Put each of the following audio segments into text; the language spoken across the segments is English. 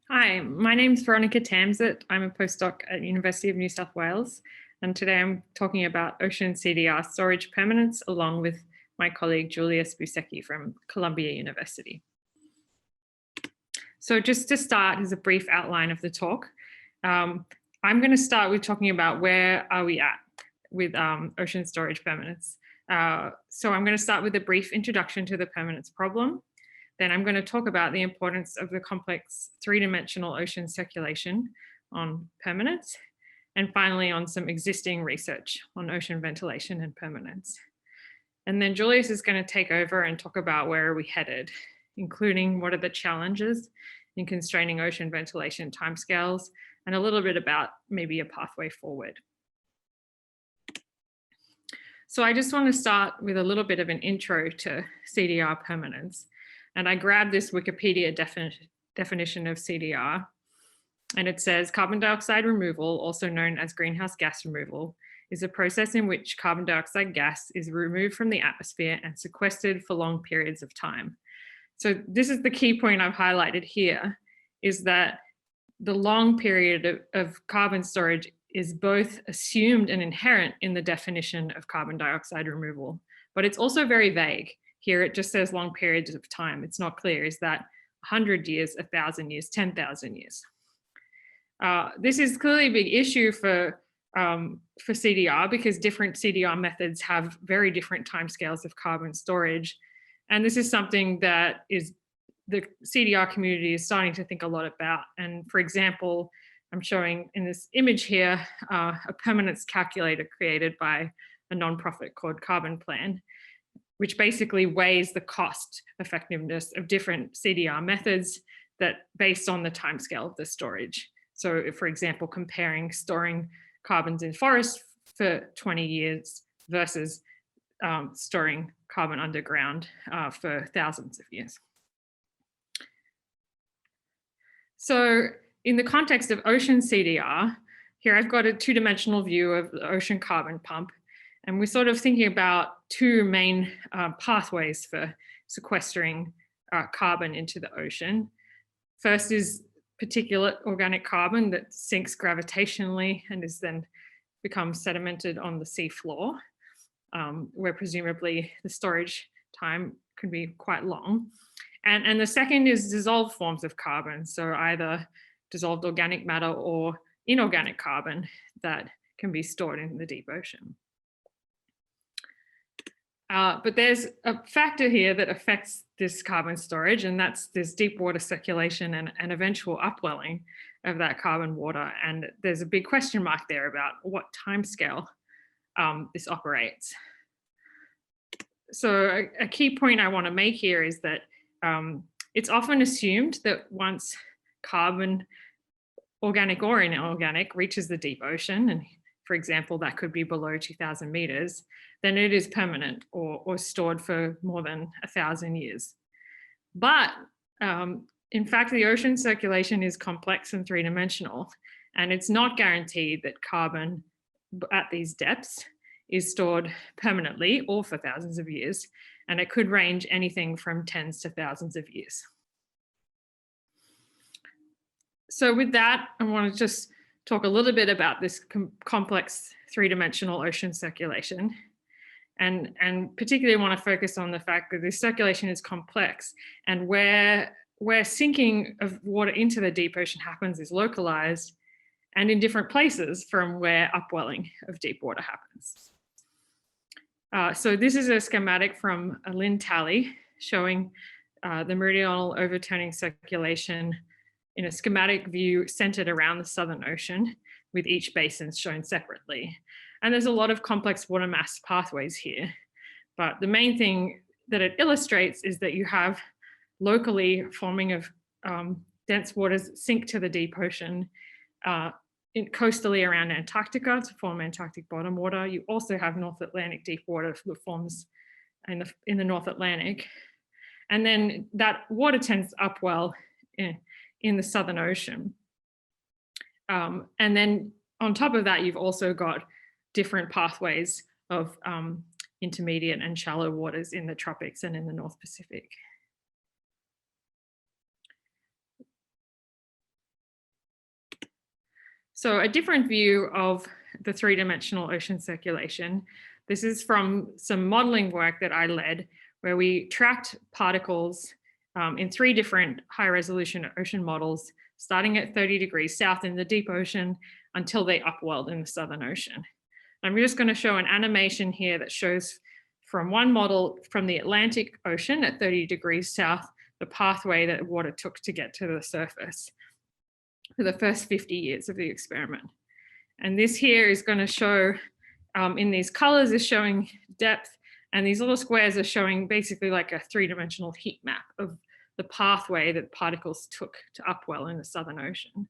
Hi, my name's Veronica Tamsitt. I'm a postdoc at University of New South Wales, and today I'm talking about ocean CDR storage permanence along with my colleague Julius Busecke from Columbia University. So just to start, as a brief outline of the talk, I'm going to start with talking about where are we at with ocean storage permanence. So I'm going to start with a brief introduction to the permanence problem. Then I'm going to talk about the importance of the complex three-dimensional ocean circulation on permanence, and finally on some existing research on ocean ventilation and permanence. And then Julius is going to take over and talk about where are we headed, including what are the challenges in constraining ocean ventilation timescales, and a little bit about maybe a pathway forward. So I just want to start with a little bit of an intro to CDR permanence. And I grabbed this Wikipedia definition of CDR, and it says carbon dioxide removal, also known as greenhouse gas removal, is a process in which carbon dioxide gas is removed from the atmosphere and sequestered for long periods of time. So this is the key point I've highlighted here, is that the long period of carbon storage is both assumed and inherent in the definition of carbon dioxide removal, but it's also very vague. Here it just says long periods of time. It's not clear. Is that 100 years, 1,000 years, 10,000 years? This is clearly a big issue for CDR because different CDR methods have very different timescales of carbon storage. And this is something that the CDR community is starting to think a lot about. And for example, I'm showing in this image here a permanence calculator created by a nonprofit called Carbon Plan, which basically weighs the cost effectiveness of different CDR methods that based on the timescale of the storage. So if, for example, comparing storing carbons in forests for 20 years versus storing carbon underground for thousands of years. So in the context of ocean CDR, here I've got a two-dimensional view of the ocean carbon pump. And we're sort of thinking about two main pathways for sequestering carbon into the ocean. First is particulate organic carbon that sinks gravitationally and is then becomes sedimented on the sea floor, where presumably the storage time could be quite long. And the second is dissolved forms of carbon, so either dissolved organic matter or inorganic carbon that can be stored in the deep ocean. But there's a factor here that affects this carbon storage, and that's this deep water circulation and eventual upwelling of that carbon water. And there's a big question mark there about what timescale this operates. So a key point I want to make here is that it's often assumed that once carbon, organic or inorganic, reaches the deep ocean, and for example, that could be below 2,000 meters, then it is permanent or stored for more than 1,000 years. But in fact, the ocean circulation is complex and three-dimensional, and it's not guaranteed that carbon at these depths is stored permanently or for thousands of years, and it could range anything from tens to thousands of years. So with that, I want to just talk a little bit about this complex three-dimensional ocean circulation, and particularly want to focus on the fact that this circulation is complex, and where sinking of water into the deep ocean happens is localized and in different places from where upwelling of deep water happens. So this is a schematic from Lynn Talley showing the meridional overturning circulation in a schematic view centered around the Southern Ocean, with each basin shown separately. And there's a lot of complex water mass pathways here. But the main thing that it illustrates is that you have locally forming of dense waters sink to the deep ocean coastally around Antarctica to form Antarctic bottom water. You also have North Atlantic deep water that forms in the North Atlantic. And then that water tends to upwell in the Southern Ocean. And then on top of that, you've also got different pathways of intermediate and shallow waters in the tropics and in the North Pacific. So a different view of the three-dimensional ocean circulation. This is from some modeling work that I led, where we tracked particles in 3 different high-resolution ocean models, starting at 30 degrees south in the deep ocean until they upwelled in the Southern Ocean. I'm just going to show an animation here that shows from one model from the Atlantic Ocean at 30 degrees south, the pathway that water took to get to the surface for the first 50 years of the experiment. And this here is going to show, in these colors is showing depth, and these little squares are showing basically like a 3-dimensional heat map of the pathway that particles took to upwell in the Southern Ocean.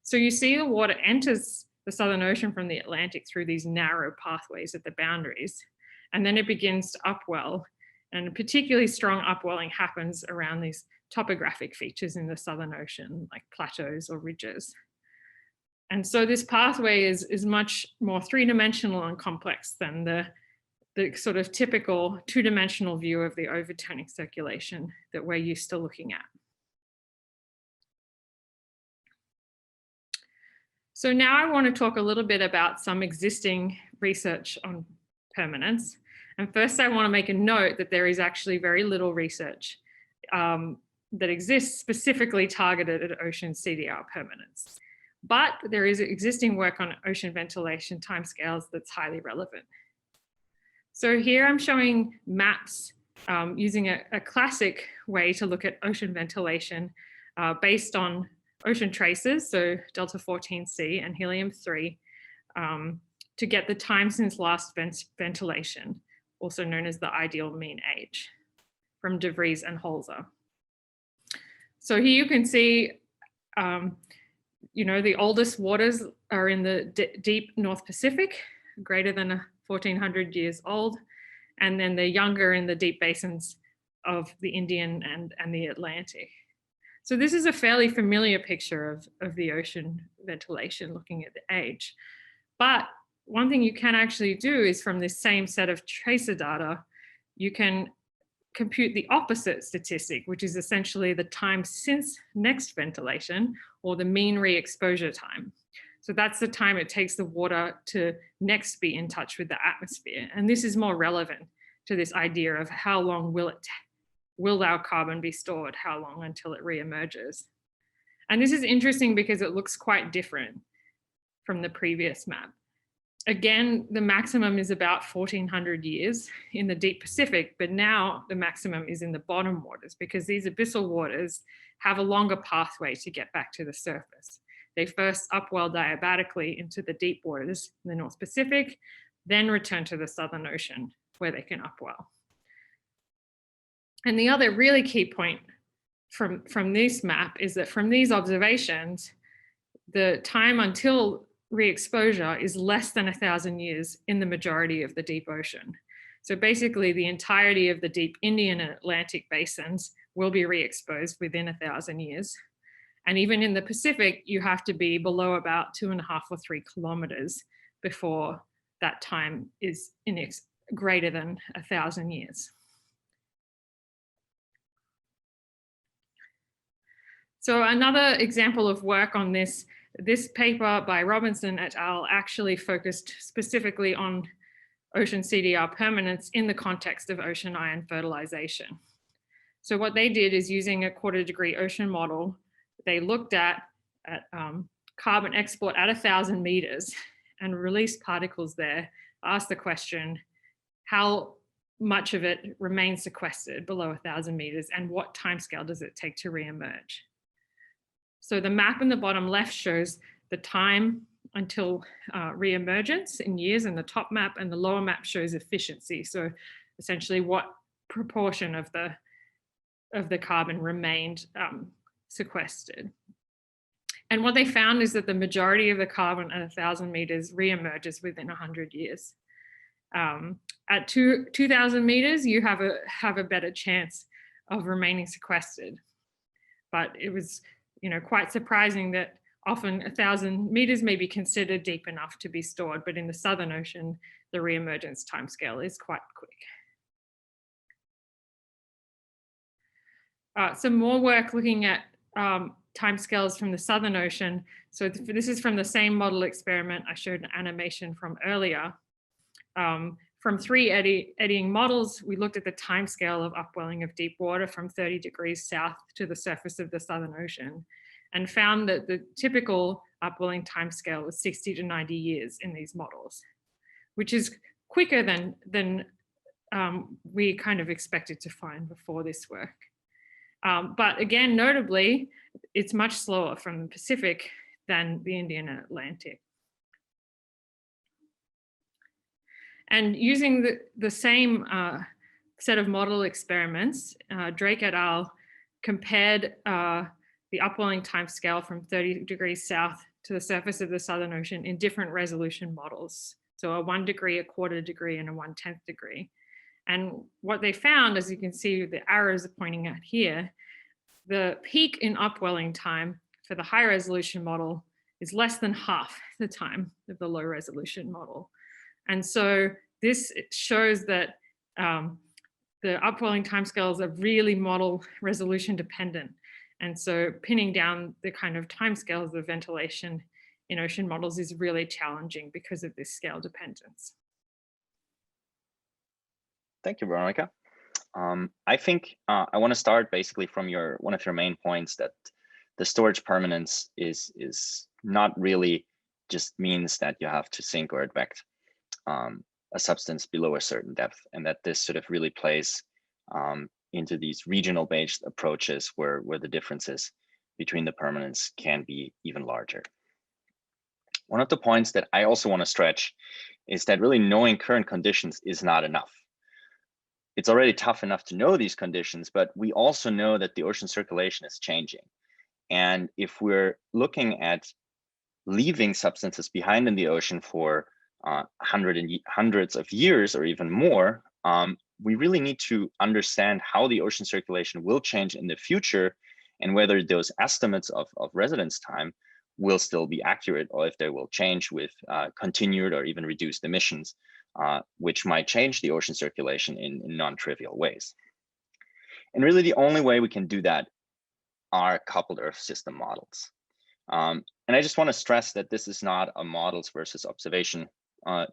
So you see the water enters the Southern Ocean from the Atlantic through these narrow pathways at the boundaries, and then it begins to upwell, and particularly strong upwelling happens around these topographic features in the Southern Ocean, like plateaus or ridges. And so this pathway is much more 3-dimensional and complex than the sort of typical 2-dimensional view of the overturning circulation that we're used to looking at. So now I want to talk a little bit about some existing research on permanence. And first I want to make a note that there is actually very little research that exists specifically targeted at ocean CDR permanence. But there is existing work on ocean ventilation timescales that's highly relevant. So here I'm showing maps using a classic way to look at ocean ventilation based on ocean traces, so Delta 14C and helium-3, to get the time since last ventilation, also known as the ideal mean age, from De Vries and Holzer. So here you can see, the oldest waters are in the deep North Pacific, greater than 1,400 years old, and then the younger in the deep basins of the Indian and the Atlantic. So this is a fairly familiar picture of the ocean ventilation looking at the age. But one thing you can actually do is from this same set of tracer data, you can compute the opposite statistic, which is essentially the time since next ventilation, or the mean re-exposure time. So that's the time it takes the water to next be in touch with the atmosphere. And this is more relevant to this idea of how long will our carbon be stored, how long until it re-emerges. And this is interesting because it looks quite different from the previous map. Again, the maximum is about 1,400 years in the deep Pacific, but now the maximum is in the bottom waters because these abyssal waters have a longer pathway to get back to the surface. They first upwell diabatically into the deep waters in the North Pacific, then return to the Southern Ocean where they can upwell. And the other really key point from this map is that from these observations, the time until re-exposure is less than 1,000 years in the majority of the deep ocean. So basically the entirety of the deep Indian and Atlantic basins will be re-exposed within 1,000 years. And even in the Pacific, you have to be below about 2.5 or 3 kilometers before that time is greater than 1,000 years. So another example of work on this paper by Robinson et al. Actually focused specifically on ocean CDR permanence in the context of ocean ion fertilization. So what they did is using a 1/4 degree ocean model, they looked at carbon export at 1,000 meters and released particles there, asked the question, how much of it remains sequestered below 1,000 meters and what timescale does it take to re-emerge? So the map in the bottom left shows the time until re-emergence in years in the top map, and the lower map shows efficiency. So essentially what proportion of the carbon remained sequestered. And what they found is that the majority of the carbon at 1,000 meters re-emerges within 100 years. At 2,000 meters, you have a better chance of remaining sequestered. But it was quite surprising that often 1,000 meters may be considered deep enough to be stored, but in the Southern Ocean, the re-emergence timescale is quite quick. Some more work looking at timescales from the Southern Ocean. So this is from the same model experiment I showed an animation from earlier. From 3 eddying models, we looked at the timescale of upwelling of deep water from 30 degrees south to the surface of the Southern Ocean, and found that the typical upwelling timescale was 60 to 90 years in these models, which is quicker than we kind of expected to find before this work. But again, notably, it's much slower from the Pacific than the Indian and Atlantic. And using the same set of model experiments, Drake et al. Compared the upwelling timescale from 30 degrees south to the surface of the Southern Ocean in different resolution models. So a 1 degree, a 1/4 degree, and a 1/10 degree. And what they found, as you can see, the arrows are pointing at here, the peak in upwelling time for the high resolution model is less than half the time of the low resolution model. And so this shows that the upwelling timescales are really model resolution dependent. And so pinning down the kind of timescales of ventilation in ocean models is really challenging because of this scale dependence. Thank you, Veronica. I think I want to start basically from one of your main points, that the storage permanence is not really just means that you have to sink or advect a substance below a certain depth, and that this sort of really plays into these regional based approaches where the differences between the permanence can be even larger. One of the points that I also want to stretch is that really knowing current conditions is not enough. It's already tough enough to know these conditions, but we also know that the ocean circulation is changing. And if we're looking at leaving substances behind in the ocean for hundreds of years or even more, we really need to understand how the ocean circulation will change in the future, and whether those estimates of residence time will still be accurate, or if they will change with continued or even reduced emissions, which might change the ocean circulation in non-trivial ways. And really the only way we can do that are coupled Earth system models. And I just want to stress that this is not a models versus observation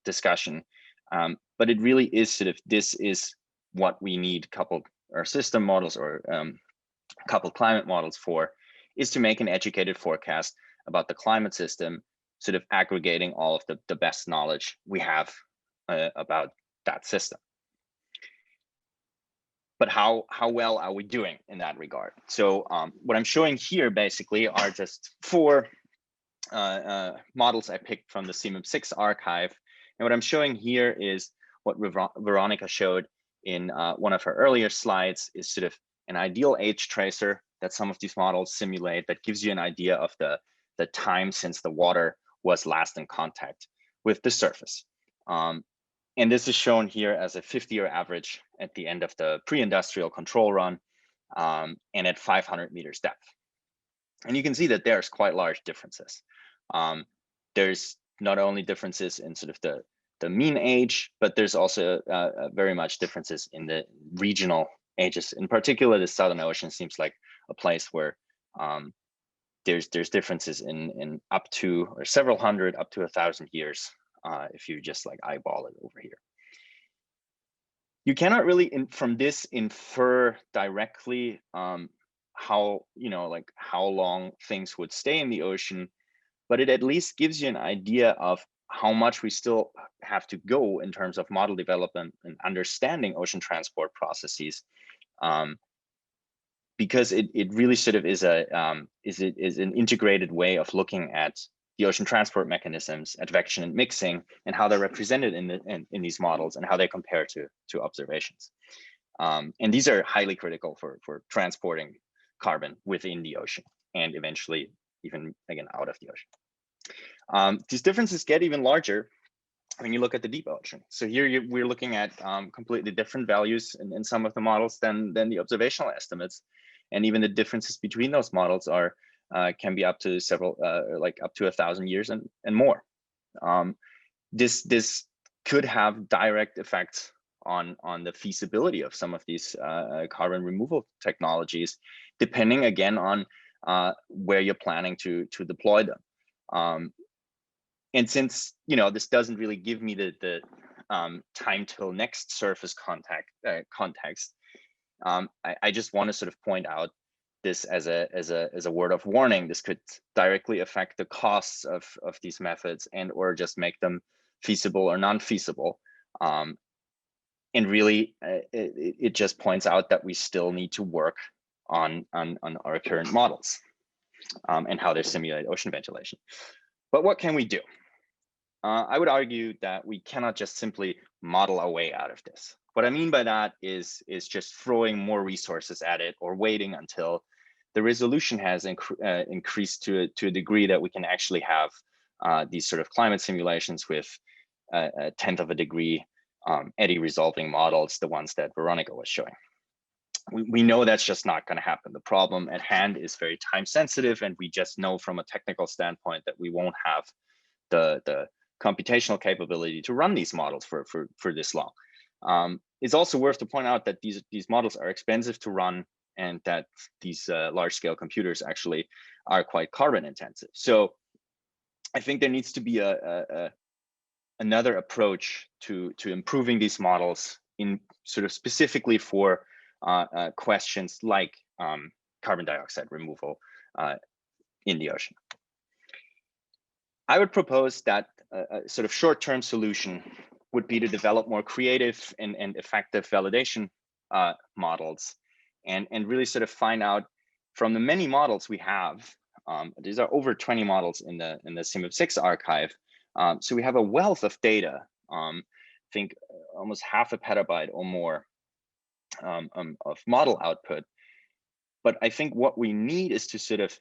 discussion, but it really is sort of, this is what we need coupled Earth system models or coupled climate models for, is to make an educated forecast about the climate system, sort of aggregating all of the best knowledge we have about that system. But how well are we doing in that regard? So what I'm showing here basically are just 4 models I picked from the CMIP6 archive. And what I'm showing here is what Veronica showed in one of her earlier slides, is sort of an ideal age tracer that some of these models simulate, that gives you an idea of the time since the water was last in contact with the surface. And this is shown here as a 50-year average at the end of the pre-industrial control run, and at 500 meters depth. And you can see that there's quite large differences. There's not only differences in sort of the mean age, but there's also very much differences in the regional ages. In particular, the Southern Ocean seems like a place where there's differences in up to, or several hundred, up to 1,000 years. If you just like eyeball it over here. You cannot really from this infer directly how, like how long things would stay in the ocean, but it at least gives you an idea of how much we still have to go in terms of model development and understanding ocean transport processes, because it really sort of is an integrated way of looking at the ocean transport mechanisms, advection and mixing, and how they're represented in these models and how they compare to observations. And these are highly critical for transporting carbon within the ocean and eventually even again out of the ocean. These differences get even larger when you look at the deep ocean. So here we're looking at completely different values in some of the models than the observational estimates, and even the differences between those models are can be up to several, like up to 1,000 years and more. This could have direct effects on the feasibility of some of these carbon removal technologies, depending again on where you're planning to deploy them. And since this doesn't really give me the time till next surface context, I just want to sort of point out this as a word of warning. This could directly affect the costs of these methods or just make them feasible or non-feasible. And really, it just points out that we still need to work on our current models and how they simulate ocean ventilation. But what can we do? I would argue that we cannot just simply model our way out of this. What I mean by that is just throwing more resources at it or waiting until the resolution has increased to a degree that we can actually have these sort of climate simulations with a tenth of a degree eddy resolving models, the ones that Veronica was showing. We know that's just not going to happen. The problem at hand is very time sensitive, and we just know from a technical standpoint that we won't have the computational capability to run these models for this long. It's also worth to point out that these models are expensive to run, and that these large scale computers actually are quite carbon intensive. So I think there needs to be another approach to improving these models in sort of specifically for questions like carbon dioxide removal in the ocean. I would propose that a sort of short-term solution would be to develop more creative and effective validation models, and really sort of find out from the many models we have. These are over 20 models in the CMIP6 archive. So we have a wealth of data, I think almost half a petabyte or more of model output. But I think what we need is to sort of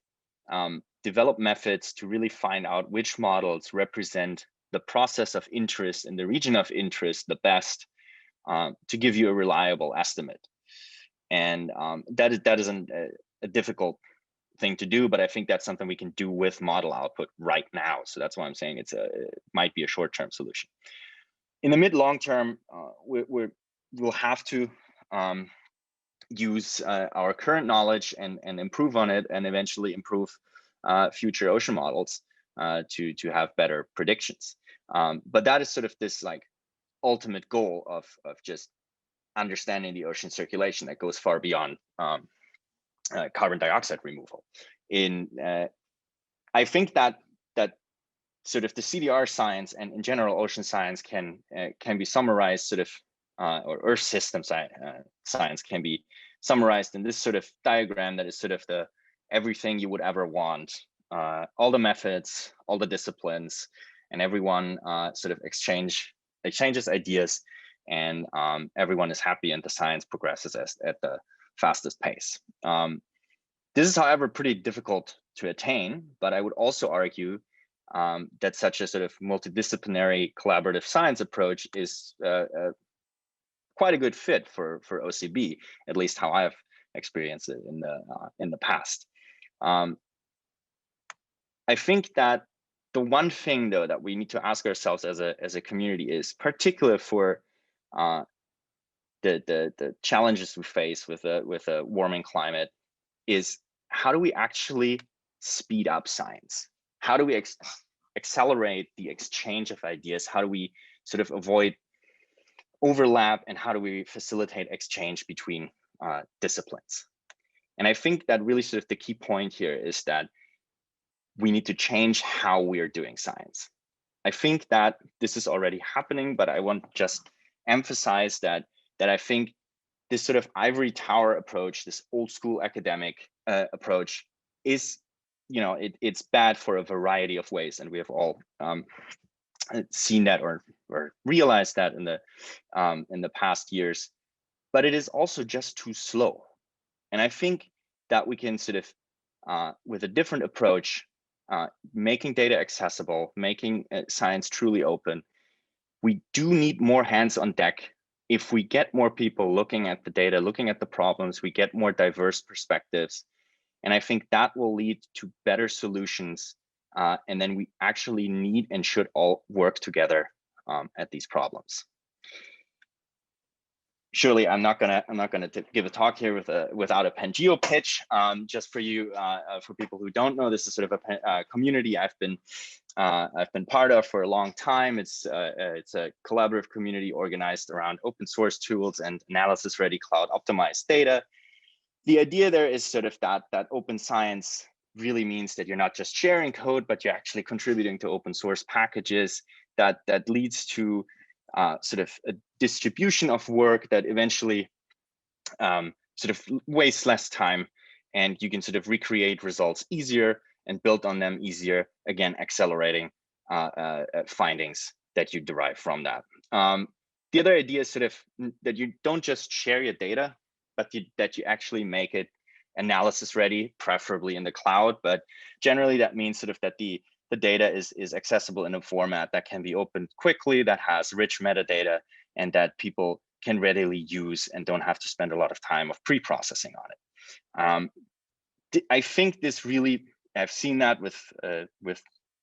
develop methods to really find out which models represent the process of interest in the region of interest the best, to give you a reliable estimate. And that isn't a difficult thing to do, but I think that's something we can do with model output right now. So that's why I'm saying it might be a short-term solution. In the mid-long term, we'll have to use our current knowledge and improve on it, and eventually improve future ocean models to have better predictions. But that is sort of this like ultimate goal of just understanding the ocean circulation that goes far beyond carbon dioxide removal. I think that sort of the CDR science and in general ocean science can be summarized sort of, or Earth system science can be summarized in this sort of diagram that is sort of the everything you would ever want, all the methods, all the disciplines, and everyone sort of exchanges ideas, and everyone is happy and the science progresses at the fastest pace. This is, however, pretty difficult to attain, but I would also argue that such a sort of multidisciplinary collaborative science approach is quite a good fit for OCB, at least how I've experienced it in the past. I think that the one thing though that we need to ask ourselves as a community is, particular for the challenges we face with a warming climate, is how do we actually speed up science? How do we accelerate the exchange of ideas? How do we sort of avoid overlap, and how do we facilitate exchange between disciplines? And I think that really sort of the key point here is that we need to change how we are doing science. I think that this is already happening, but I want to just emphasize that I think this sort of ivory tower approach, this old school academic approach, is, it's bad for a variety of ways, and we have all seen that or realized that in the past years. But it is also just too slow, and I think that we can sort of, with a different approach, making data accessible, making science truly open, we do need more hands on deck. If we get more people looking at the data, looking at the problems, we get more diverse perspectives. And I think that will lead to better solutions. And then we actually need and should all work together at these problems. surely I'm not gonna give a talk here without a Pangeo pitch. Just for you, for people who don't know, this is sort of a community I've been part of for a long time. It's a collaborative community organized around open source tools and analysis ready cloud optimized data. The idea there is sort of that open science really means that you're not just sharing code, but you're actually contributing to open source packages that leads to sort of a distribution of work that eventually sort of wastes less time, and you can sort of recreate results easier and build on them easier, again, accelerating findings that you derive from that. The other idea is sort of that you don't just share your data, but that you actually make it analysis ready, preferably in the cloud. But generally that means sort of that the data is accessible in a format that can be opened quickly, that has rich metadata, and that people can readily use and don't have to spend a lot of time of pre-processing on it. I think this really, I've seen that with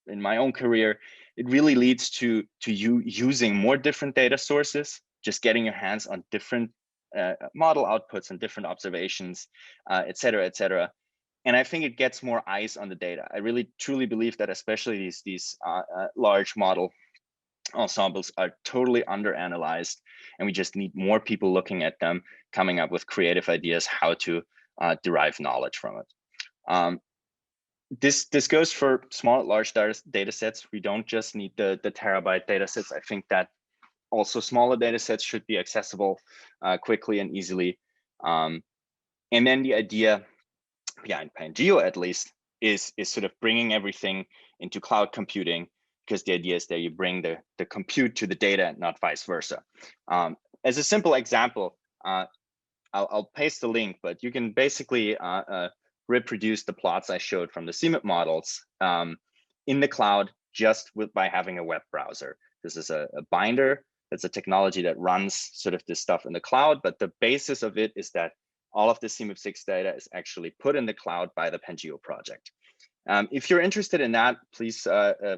in my own career, it really leads to you using more different data sources, just getting your hands on different model outputs and different observations, et cetera. And I think it gets more eyes on the data. I really truly believe that especially these large model ensembles are totally underanalyzed, and we just need more people looking at them, coming up with creative ideas how to derive knowledge from it. This goes for small, large data sets. We don't just need the terabyte data sets. I think that also smaller data sets should be accessible quickly and easily. And then the idea behind Pangeo, at least, is sort of bringing everything into cloud computing, because the idea is that you bring the compute to the data and not vice versa. As a simple example, I'll paste the link, but you can basically reproduce the plots I showed from the CMIP models in the cloud just by having a web browser. This is a binder. It's a technology that runs sort of this stuff in the cloud, but the basis of it is that all of the CMIP6 data is actually put in the cloud by the Pangeo project. If you're interested in that, please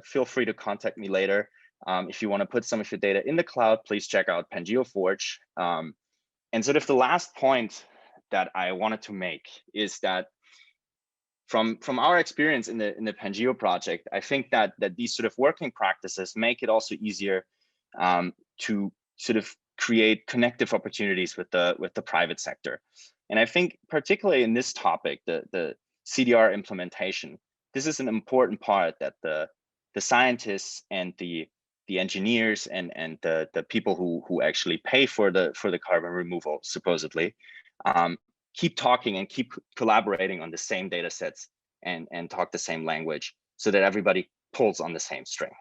feel free to contact me later. If you want to put some of your data in the cloud, please check out Pangeo Forge. And sort of the last point that I wanted to make is that from our experience in the Pangeo project, I think that these sort of working practices make it also easier to sort of create connective opportunities with the private sector. And I think particularly in this topic, the CDR implementation, this is an important part that the scientists and the engineers and the people who actually pay for the carbon removal, supposedly, keep talking and keep collaborating on the same data sets and talk the same language, so that everybody pulls on the same string.